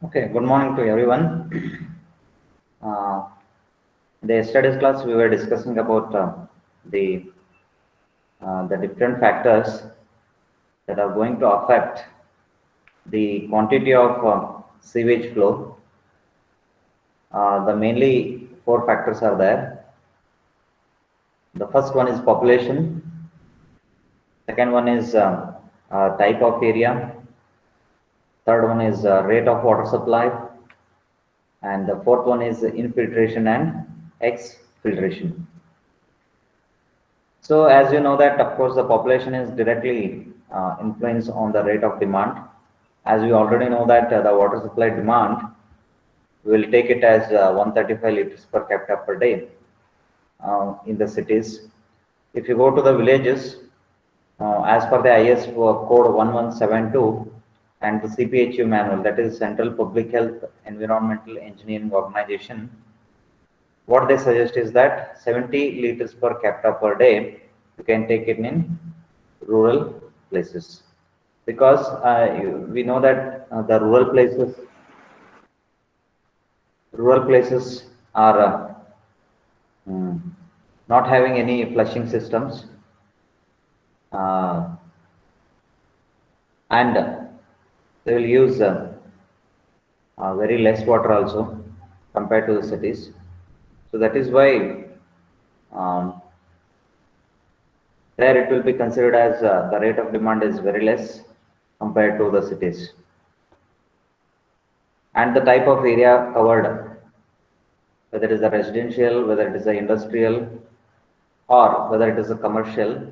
Okay, good morning to everyone. Uh, in the yesterday's class, we were discussing about the the different factors that are going to affect the quantity of sewage flow. The mainly four factors are there. The first one is population. Second one is type of area. Third one is rate of water supply, and the fourth one is infiltration and exfiltration. So as you know that of course the population is directly influenced on the rate of demand. As we already know that the water supply demand, we will take it as 135 liters per capita per day in the cities. If you go to the villages, as per the IS code 1172 and the CPHU manual, that is Central Public Health Environmental Engineering Organization, what they suggest is that 70 liters per capita per day you can take it in rural places, because we know that the rural places are mm, not having any flushing systems, uh, and they will use very less water also compared to the cities. So that is why um, there it will be considered as the rate of demand is very less compared to the cities. And the type of area covered, whether it is a residential, whether it is a industrial, or whether it is a commercial,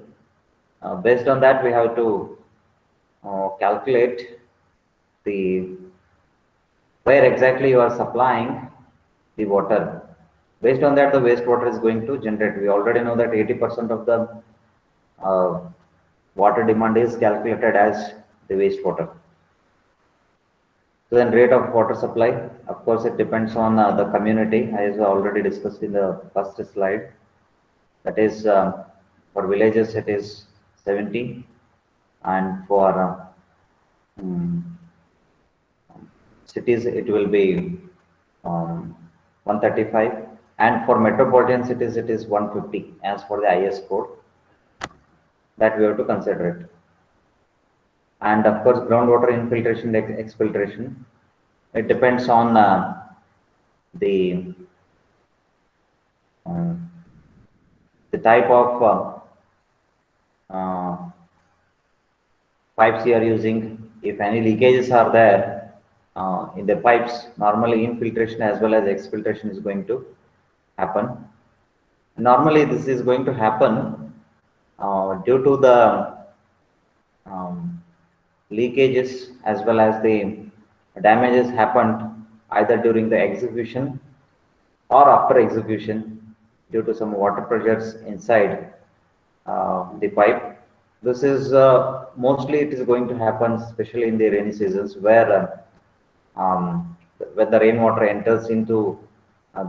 based on that we have to calculate the where exactly you are supplying the water. Based on that, the wastewater is going to generate. We already know that 80% of the uh, water demand is calculated as the wastewater. So then rate of water supply, of course, it depends on the community, as already discussed in the first slide. That is, for villages it is 70, and for mm, cities it will be 135, and for metropolitan cities it is 150 as for the IS code, that we have to consider it. And of course, groundwater infiltration, exfiltration, it depends on the uh, the type of uh, pipes you are using. If any leakages are there in the pipes, normally infiltration as well as exfiltration is going to happen. Normally, this is going to happen due to the um, leakages as well as the damages happened either during the execution or after execution due to some water pressures inside the pipe. This is mostly it is going to happen, especially in the rainy seasons, where when the rainwater enters into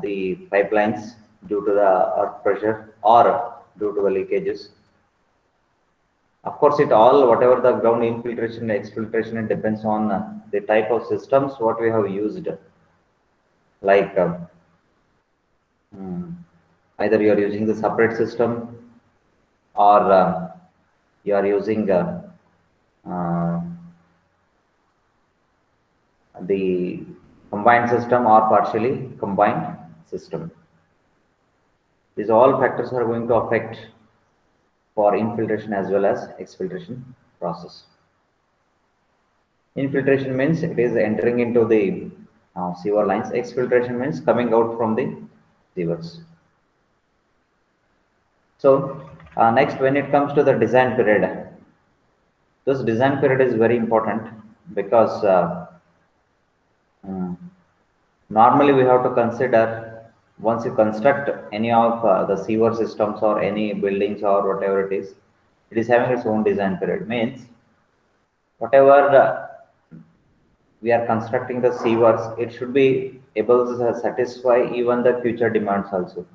the pipelines due to the earth pressure or due to the leakages. Of course, it all whatever the ground infiltration, exfiltration, it depends on the type of systems what we have used. Like mm, either you are using the separate system or you are using uh, the combined system or partially combined system. These all factors are going to affect for infiltration as well as exfiltration process. Infiltration means it is entering into the sewer lines. Exfiltration means coming out from the sewers. So next, when it comes to the design period, this design period is very important because mm, normally we have to consider once you construct any of the sewer systems or any buildings or whatever it is having its own design period. Means whatever we are constructing the sewers, it should be able to satisfy even the future demands also.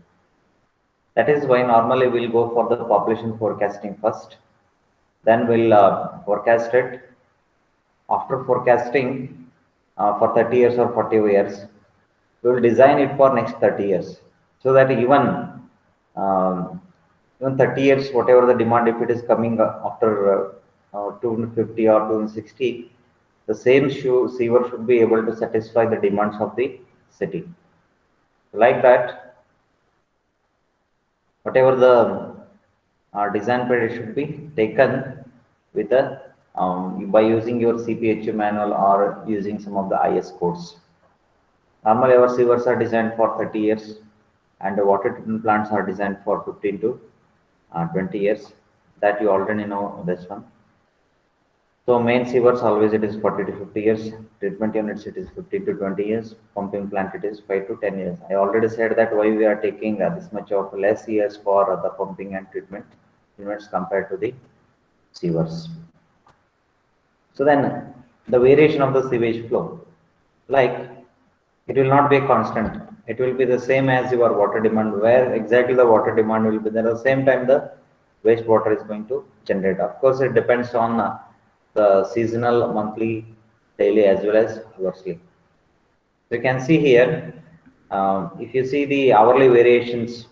That is why normally we'll go for the population forecasting first, then we'll forecast it. After forecasting, for 30 years or 40 years. We will design it for next 30 years, so that um, even 30 years, whatever the demand, if it is coming after 250 or 260, the same sewer should be able to satisfy the demands of the city. Like that, whatever the design period should be taken with a by using your CPHU manual or using some of the IS codes. Normally, our sewers are designed for 30 years, and the water treatment plants are designed for 15 to 20 years. That you already know this one. So main sewers always it is 40 to 50 years. Treatment units it is 15 to 20 years. Pumping plant it is 5 to 10 years. I already said that why we are taking this much of less years for the pumping and treatment units compared to the sewers. So then the variation of the sewage flow, like it will not be a constant. It will be the same as your water demand, where exactly the water demand will be there. At the same time, the wastewater is going to generate. Of course, it depends on the seasonal, monthly, daily, as well as hourly. So you can see here, if you see the hourly variations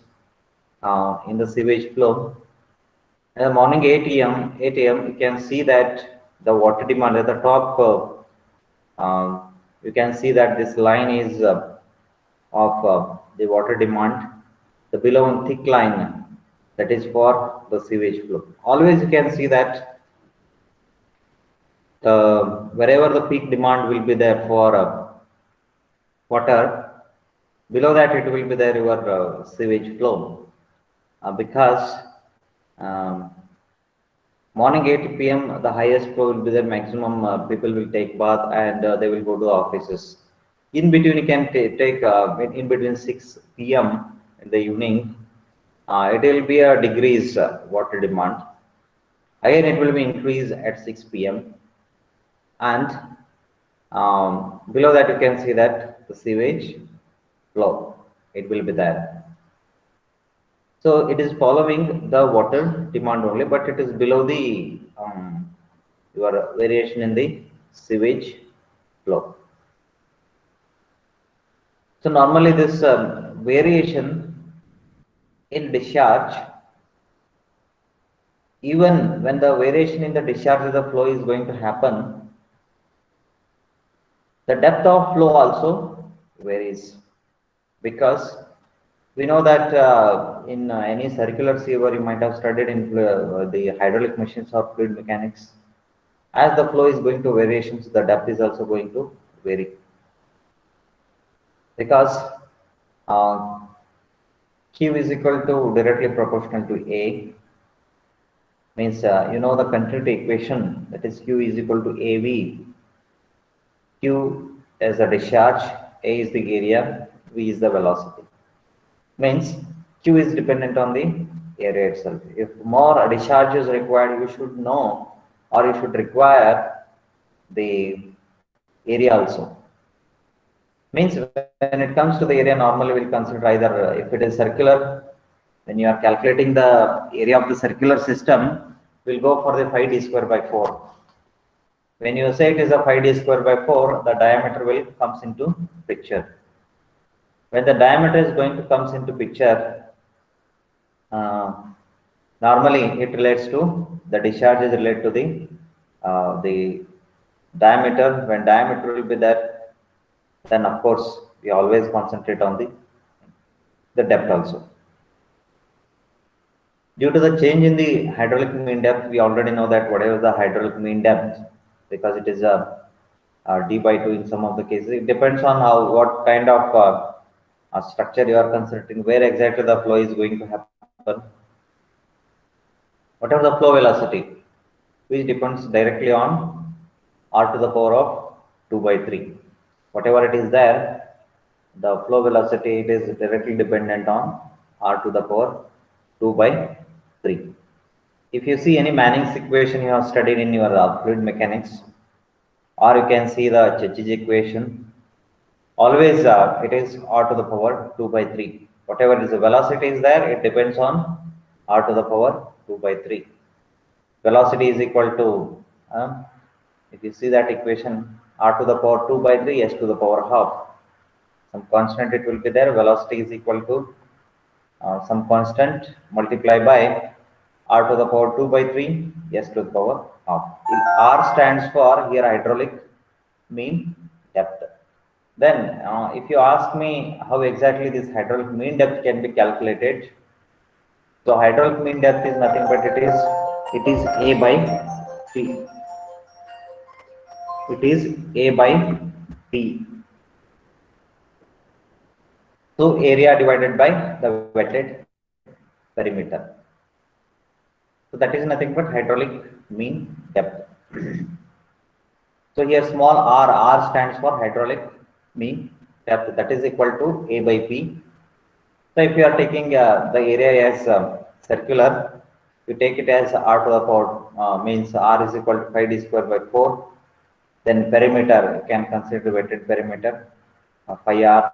in the sewage flow, in the morning 8 a.m., you can see that the water demand at the top you can see that this line is of the water demand. The below one thick line, that is for the sewage flow. Always you can see that wherever the peak demand will be there for water, below that it will be there your sewage flow, because um, morning 8 p.m. the highest flow will be there. Maximum people will take bath and they will go to the offices. In between, you can take in between 6 p.m. in the evening. It will be a degrees water demand. Again, it will be increased at 6 p.m. and below that you can see that the sewage flow. It will be there. So it is following the water demand only, but it is below the your variation in the sewage flow. So normally this variation in discharge, even when the variation in the discharge of the flow is going to happen, the depth of flow also varies, because we know that in any circular sewer you might have studied in the hydraulic machines or fluid mechanics. As the flow is going to variations, the depth is also going to vary, because uh, Q is equal to directly proportional to A, means you know the continuity equation, that is Q is equal to AV. Q is the discharge, A is the area, V is the velocity. Means Q is dependent on the area itself. If more discharge is required, you should know or you should require the area also. Means when it comes to the area, normally we'll consider either if it is circular, when you are calculating the area of the circular system, we'll go for the 5d square by 4. When you say it is a 5d square by 4, the diameter will comes into picture. When the diameter is going to comes into picture, normally it relates to the discharge is related to the diameter. When diameter will be there, then of course we always concentrate on the depth also. Due to the change in the hydraulic mean depth, we already know that whatever the hydraulic mean depth, because it is a d by 2 in some of the cases, it depends on what kind of structure you are considering, where exactly the flow is going to happen. Whatever the flow velocity, which depends directly on r to the power of 2 by 3. Whatever it is there, the flow velocity, it is directly dependent on r to the power 2 by 3. If you see any Manning's equation you have studied in your fluid mechanics, or you can see the Church's equation, always it is r to the power 2 by 3. Whatever is the velocity is there, it depends on r to the power 2 by 3. Velocity is equal to, if you see that equation, r to the power 2 by 3 s to the power half. Some constant it will be there. Velocity is equal to some constant multiplied by r to the power 2 by 3 s to the power half. R stands for here hydraulic mean depth. Then if you ask me how exactly this hydraulic mean depth can be calculated, so hydraulic mean depth is nothing but it is a by t. It is a by t. So area divided by the wetted perimeter. So that is nothing but hydraulic mean depth. So here small r stands for hydraulic mean depth, that is equal to a by p. So if you are taking the area as circular, you take it as r to the power means r is equal to 5d square by 4. Then perimeter you can consider wetted perimeter 5r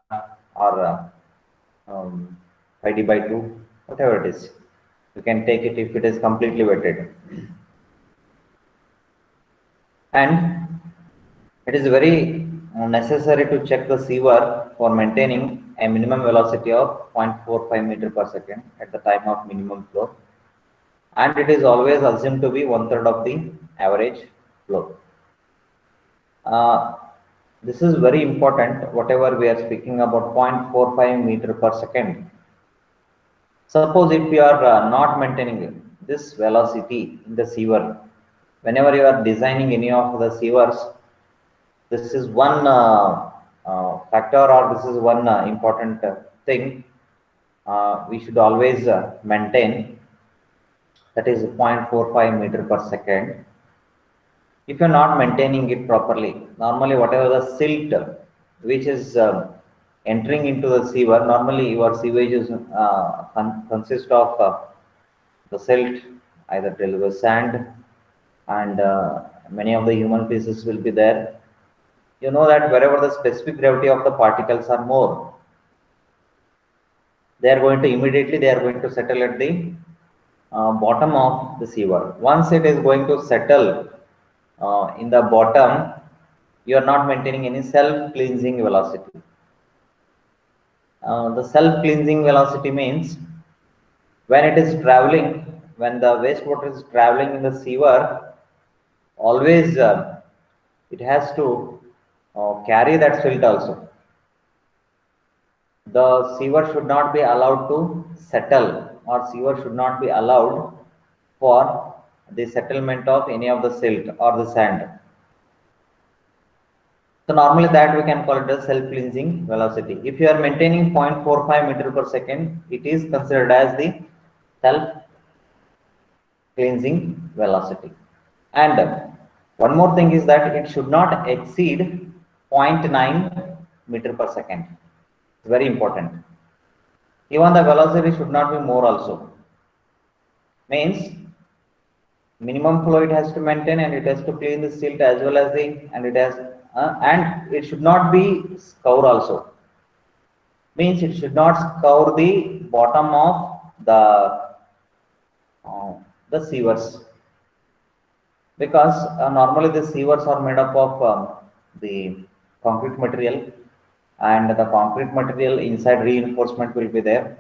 or 5d by 2, whatever it is. You can take it if it is completely wetted. And it is very necessary to check the sewer for maintaining a minimum velocity of 0.45 meter per second at the time of minimum flow, and it is always assumed to be 1/3 of the average flow. This is very important. Whatever we are speaking about 0.45 meter per second. Suppose if you are not maintaining this velocity in the sewer, whenever you are designing any of the sewers, this is one factor, or this is one important thing we should always maintain, that is 0.45 meter per second. If you're not maintaining it properly, normally whatever the silt which is entering into the sewer, normally your sewage is consist of the silt, either deliver sand, and many of the human pieces will be there. You know that wherever the specific gravity of the particles are more, they are going to immediately settle at the bottom of the sewer. Once it is going to settle in the bottom, you are not maintaining any self-cleansing velocity. The self-cleansing velocity means when it is traveling, when the wastewater is traveling in the sewer, always it has to carry that silt also. The sewer should not be allowed to settle, or sewer should not be allowed for the settlement of any of the silt or the sand. So normally that we can call it as self-cleansing velocity. If you are maintaining 0.45 meter per second, it is considered as the self-cleansing velocity. And one more thing is that it should not exceed 0.9 meter per second. It's very important. Even the velocity should not be more also. Means minimum flow it has to maintain, and it has to clean the silt as well as the, and it has and it should not be scour also. Means it should not scour the bottom of the sewers, because normally the sewers are made up of the concrete material, and the concrete material inside reinforcement will be there.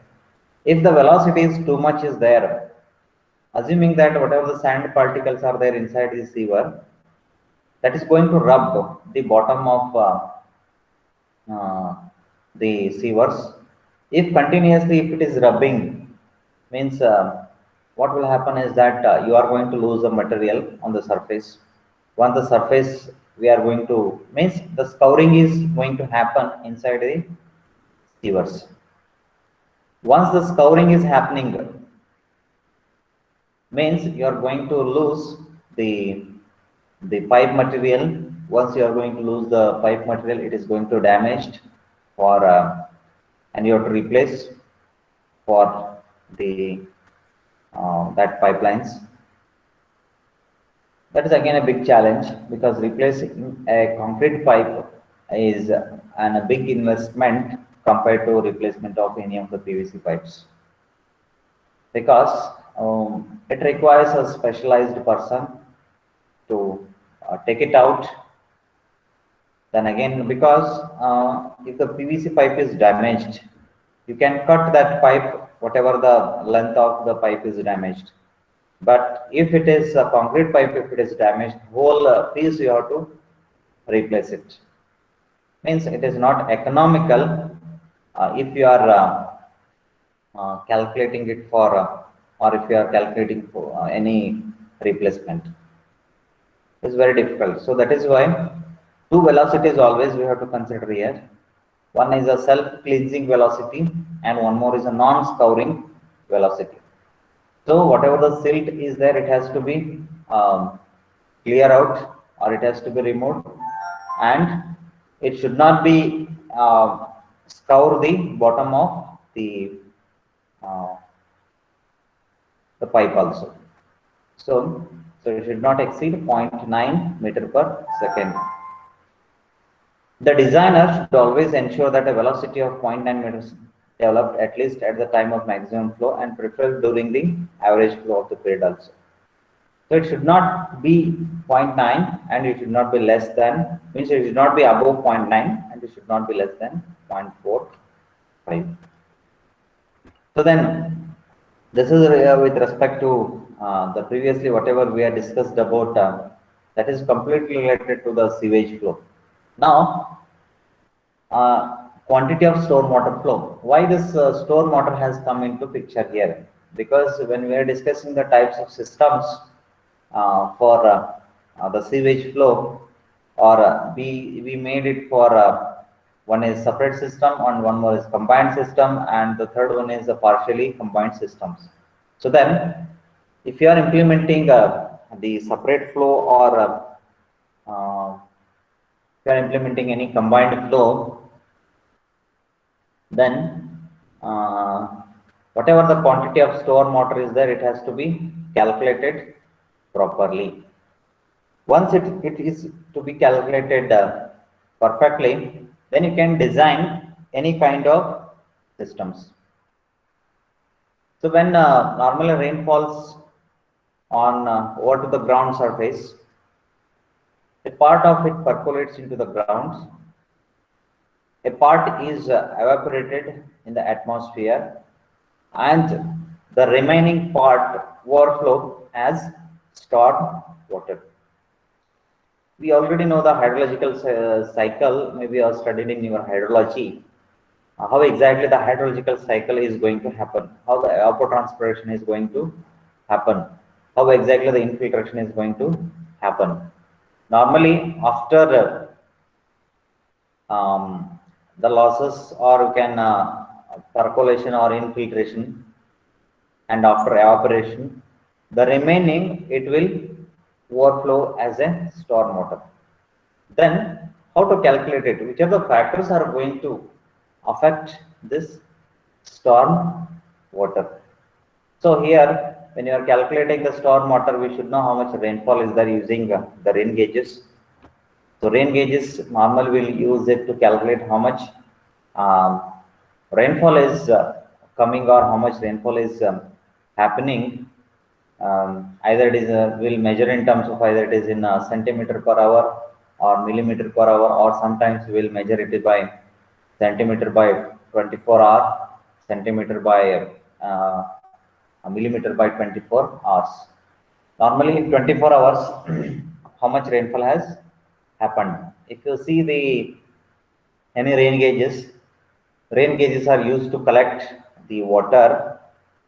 If the velocity is too much is there, assuming that whatever the sand particles are there inside the sewer, that is going to rub the bottom of the sewers. If continuously if it is rubbing, means what will happen is that you are going to lose the material on the surface. Once the surface we are going to, means the scouring is going to happen inside the sewers. Once the scouring is happening, means you are going to lose the pipe material. Once you are going to lose the pipe material, it is going to damaged for and you have to replace for the that pipelines. That is again a big challenge, because replacing a concrete pipe is a big investment compared to replacement of any of the PVC pipes, because it requires a specialized person to take it out, Then again, because if the PVC pipe is damaged, you can cut that pipe, whatever the length of the pipe is damaged. But if it is a concrete pipe, if it is damaged, whole piece you have to replace it. Means it is not economical if you are calculating it for, or if you are calculating for any replacement. It's very difficult. So that is why two velocities always we have to consider here. One is a self-cleansing velocity and one more is a non-scouring velocity. So whatever the silt is there, it has to be clear out or it has to be removed, and it should not be scour the bottom of uh, the pipe also. So it should not exceed 0.9 meter per second. The designer should always ensure that a velocity of 0.9 meters developed at least at the time of maximum flow and preferred during the average flow of the period also. So it should not be 0.9 and it should not be less than, means it should not be above 0.9 and it should not be less than 0.45. So then this is with respect to the previously whatever we had discussed about that is completely related to the sewage flow. Now quantity of stormwater flow. Why this stormwater has come into picture here? Because when we are discussing the types of systems for the sewage flow, or we made it for one is separate system and one more is combined system, and the third one is a partially combined systems. So then if you are implementing the separate flow, or if you are implementing any combined flow, then whatever the quantity of stormwater is there, it has to be calculated properly. Once it is to be calculated perfectly, then you can design any kind of systems. So when normally rain falls on over to the ground surface, a part of it percolates into the ground, a part is evaporated in the atmosphere, and the remaining part overflow as stored water. We already know the hydrological cycle, maybe you have studied in your hydrology, how exactly the hydrological cycle is going to happen, how the evapotranspiration is going to happen, how exactly the infiltration is going to happen. Normally, after the losses, or you can percolation or infiltration, and after evaporation, the remaining it will overflow as a storm water. Then how to calculate it? Which are the factors are going to affect this storm water? So here, when you are calculating the storm water, we should know how much rainfall is there using the rain gauges. So rain gauges normally will use it to calculate how much rainfall is coming, or how much rainfall is happening. Either it is will measure in terms of either it is in centimeter per hour or millimeter per hour, or sometimes we will measure it by centimeter by 24 hour, centimeter by a millimeter by 24 hours. Normally in 24 hours, how much rainfall has happened. If you see the any rain gauges are used to collect the water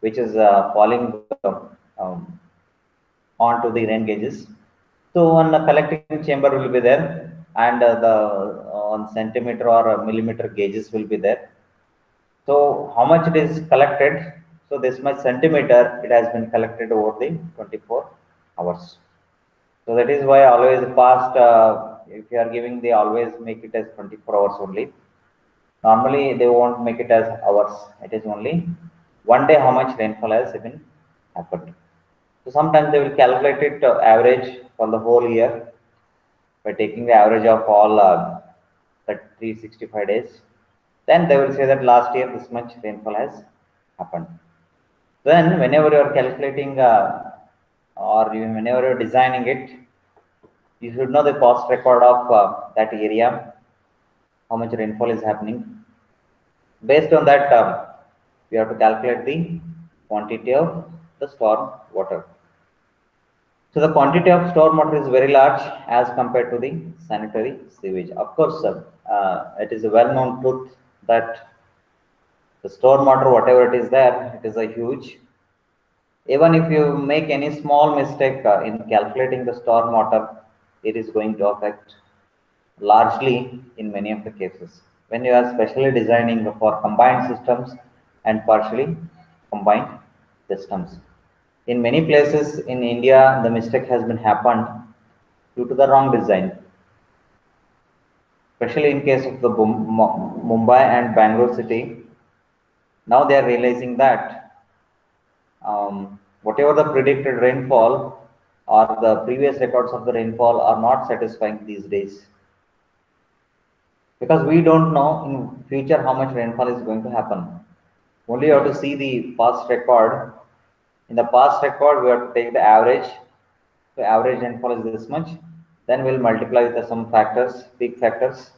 which is falling um, onto the rain gauges. So one collecting chamber will be there, and the on centimeter or millimeter gauges will be there. So how much it is collected? So this much centimeter it has been collected over the 24 hours. So that is why always past, if you are giving, they always make it as 24 hours only. Normally they won't make it as hours. It is only one day how much rainfall has been happened. So sometimes they will calculate it average for the whole year by taking the average of all 365 days. Then they will say that last year this much rainfall has happened. Then whenever you are calculating or whenever you are designing it, you should know the past record of that area, how much rainfall is happening. Based on that, we have to calculate the quantity of the storm water. So the quantity of storm water is very large as compared to the sanitary sewage. Of course, it is a well-known truth that the storm water, whatever it is there, it is a huge. Even if you make any small mistake in calculating the storm water, it is going to affect largely in many of the cases. When you are specially designing for combined systems and partially combined systems. In many places in India, the mistake has been happened due to the wrong design. Especially in case of the Mumbai and Bangalore city, now they are realizing that whatever the predicted rainfall or the previous records of the rainfall are not satisfying these days, because we don't know in future how much rainfall is going to happen. Only you have to see the past record. In the past record, we have to take the average. So average rainfall is this much. Then we'll multiply with some factors, peak factors.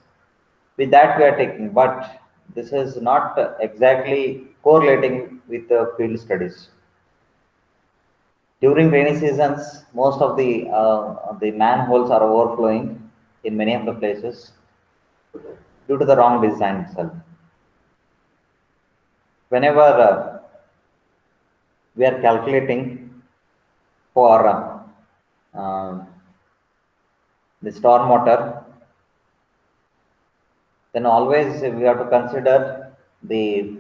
With that we are taking, but this is not exactly correlating with the field studies. During rainy seasons, most of the manholes are overflowing in many of the places due to the wrong design itself. Whenever we are calculating for the storm water, then always we have to consider the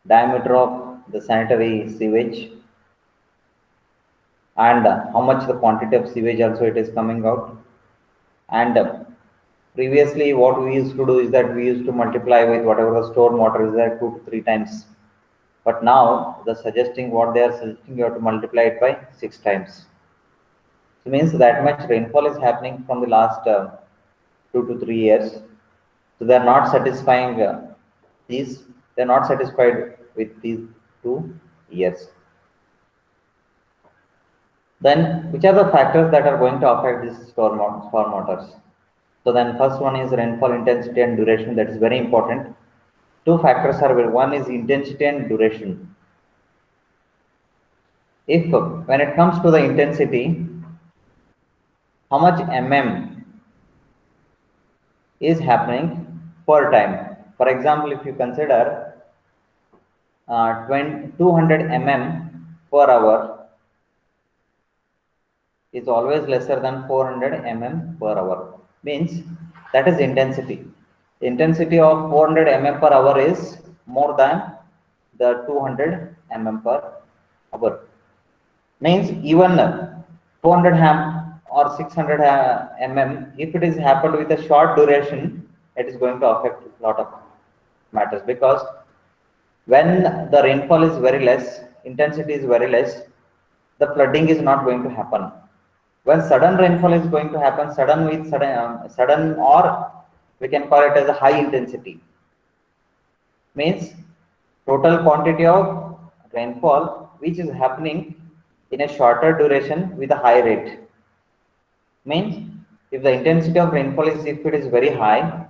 diameter of the sanitary sewage and how much the quantity of sewage also it is coming out. And previously what we used to do is that we used to multiply with whatever the storm water is there 2 to 3 times. But now the suggesting what they are suggesting, you have to multiply it by 6 times. So means that much rainfall is happening from the last 2 to 3 years. So they are not satisfying these. They are not satisfied with these 2 years. Then which are the factors that are going to affect these storm waters? So then first one is rainfall intensity and duration. That is very important. 2 factors are there. One is intensity and duration. If when it comes to the intensity, how much mm is happening per time? For example, if you consider 200 mm per hour is always lesser than 400 mm per hour. Means that is intensity. Intensity of 400 mm per hour is more than the 200 mm per hour. Means even 400 or 600 mm, if it is happened with a short duration, it is going to affect a lot of matters, because when the rainfall is very less, intensity is very less, the flooding is not going to happen. When sudden rainfall is going to happen, sudden or we can call it as a high intensity, means total quantity of rainfall which is happening in a shorter duration with a high rate. Means if the intensity of rainfall is, if it is very high,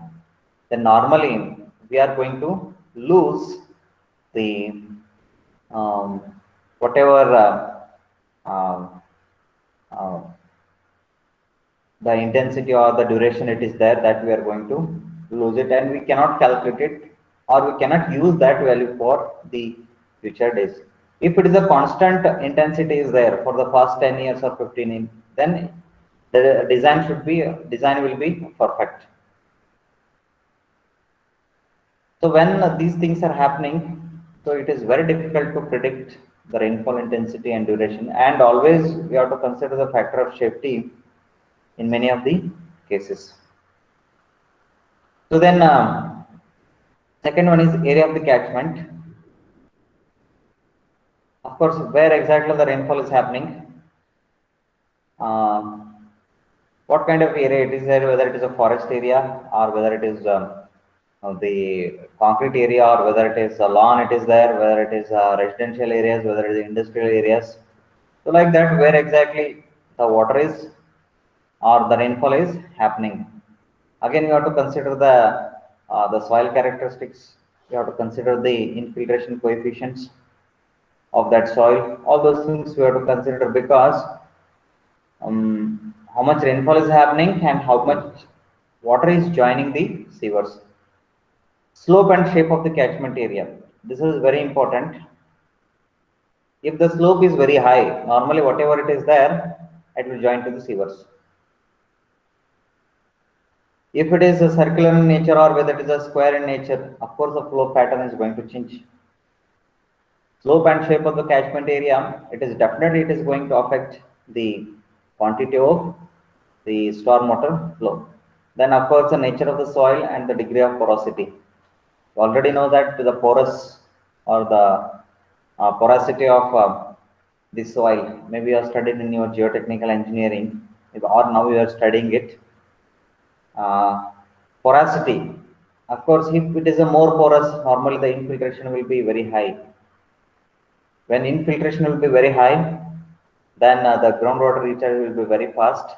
then normally we are going to lose the whatever uh, the intensity or the duration it is there, that we are going to lose it, and we cannot calculate it, or we cannot use that value for the future days. If it is a constant intensity is there for the first 10 years or 15 years, then the design will be perfect. So when these things are happening, so it is very difficult to predict the rainfall intensity and duration, and always we have to consider the factor of safety in many of the cases. So then second one is area of the catchment. Of course, where exactly the rainfall is happening, what kind of area it is there, whether it is a forest area or whether it is the concrete area, or whether it is a lawn it is there, whether it is residential areas, whether it is industrial areas. So like that, where exactly the water is or the rainfall is happening. Again, you have to consider the the soil characteristics. You have to consider the infiltration coefficients of that soil. All those things we have to consider because how much rainfall is happening and how much water is joining the sewers. Slope and shape of the catchment area. This is very important. If the slope is very high, normally whatever it is there, it will join to the sewers. If it is a circular in nature or whether it is a square in nature, of course the flow pattern is going to change. Slope and shape of the catchment area, it is going to affect the quantity of the stormwater flow. Then of course the nature of the soil and the degree of porosity. You already know that the porous or the porosity of the soil. Maybe you have studied in your geotechnical engineering, or now you are studying it. Uh, Porosity. Of course, if it is a more porous, normally the infiltration will be very high. When infiltration will be very high, then the groundwater recharge will be very fast.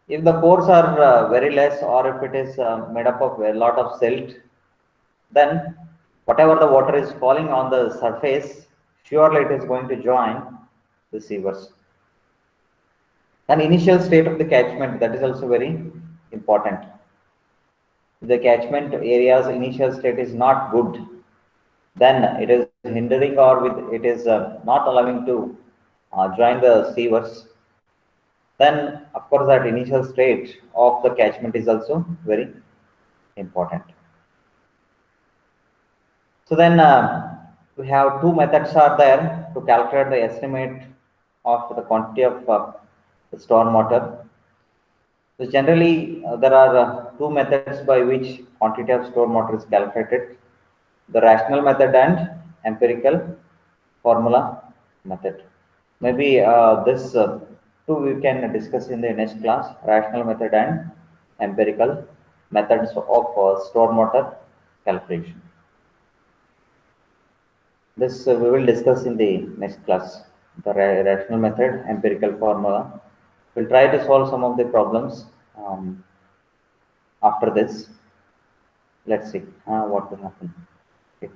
If the pores are very less, or if it is made up of a lot of silt, then whatever the water is falling on the surface, surely it is going to join the sewers. An initial state of the catchment, that is also very important. If the catchment area's initial state is not good, then it is hindering or it is not allowing to join the sewers. Then of course that initial state of the catchment is also very important. So then we have two methods are there to calculate the estimate of the quantity of the storm water. So generally there are two methods by which quantity of storm water is calculated: the rational method and empirical formula method. Maybe this two we can discuss in the next class: rational method and empirical methods of stormwater calculation. This we will discuss in the next class: the rational method, empirical formula. We'll try to solve some of the problems after this. Let's see what will happen. Okay.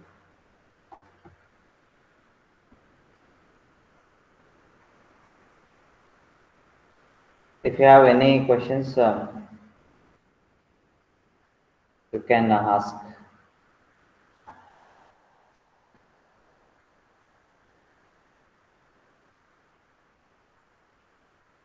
If you have any questions, you can ask.